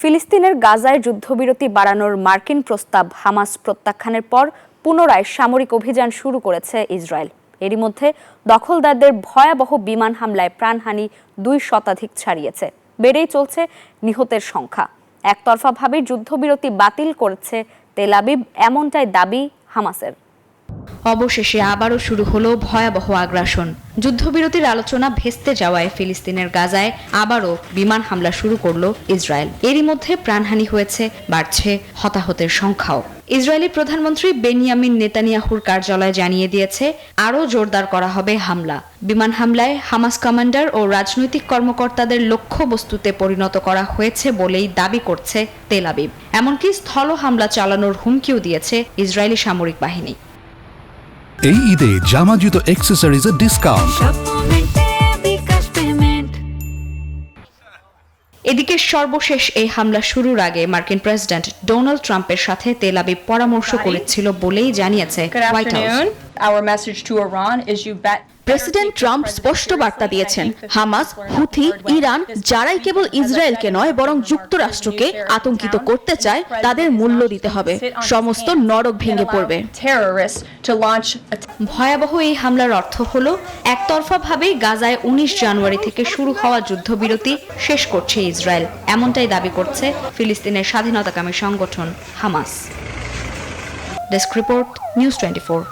ফিলিস্তিনের গাজায় যুদ্ধবিরতি বাড়ানোর মার্কিন প্রস্তাব হামাস প্রত্যাখ্যানের পর পুনরায় সামরিক অভিযান শুরু করেছে ইসরায়েল। এরই মধ্যে দখলদারদের ভয়াবহ বিমান হামলায় প্রাণহানি 2 শতাধিক ছাড়িয়েছে। বেড়েই চলছে নিহতের সংখ্যা। একতরফাভাবে যুদ্ধবিরতি বাতিল করেছে তেল আবিব, এমনটাই দাবি হামাসের। অবশেষে আবারও শুরু হলো ভয়াবহ আগ্রাসন। যুদ্ধবিরতির আলোচনা ভেস্তে যাওয়ায় ফিলিস্তিনের গাজায় আবারও বিমান হামলা শুরু করলো ইসরায়েল। এরই মধ্যে প্রাণহানি হয়েছে, বাড়ছে হতাহতের সংখ্যাও। ইসরায়েলি প্রধানমন্ত্রী বেনিয়ামিন নেতানিয়াহুর কার্যালয় জানিয়ে দিয়েছে আরও জোরদার করা হবে হামলা। বিমান হামলায় হামাস কমান্ডার ও রাজনৈতিক কর্মকর্তাদের লক্ষ্যবস্তুতে পরিণত করা হয়েছে বলেই দাবি করছে তেল আবিব। এমনকি স্থল হামলা চালানোর হুমকিও দিয়েছে ইসরায়েলি সামরিক বাহিনী। এই ঈদে জামা জুতো অ্যাকসেসরিজের ডিসকাউন্ট। এদিকে সর্বশেষ এই হামলা শুরুর আগে মার্কিন প্রেসিডেন্ট ডোনাল্ড ট্রাম্পের সাথে তেল আবিব পরামর্শ করেছিল বলেই জানিয়েছে হোয়াইট হাউস। প্রেসিডেন্ট ট্রাম্প স্পষ্ট বার্তা দিয়েছেন, হামাস, হুথি, ইরান যারাই কেবল ইসরায়েলকে নয় বরং যুক্তরাষ্ট্রকে আতঙ্কিত করতে চায় তাদের মূল্য দিতে হবে। সমস্ত নরক ভেঙে পড়বে। ভয়াবহ এই হামলার অর্থ হলো একতরফাভাবে গাজায় 19 জানুয়ারি থেকে শুরু হওয়া যুদ্ধবিরতি শেষ করছে ইসরায়েল। এমনটাই দাবি করছে ফিলিস্তিনের স্বাধীনতাকামী সংগঠন হামাস। Desk report, news 24।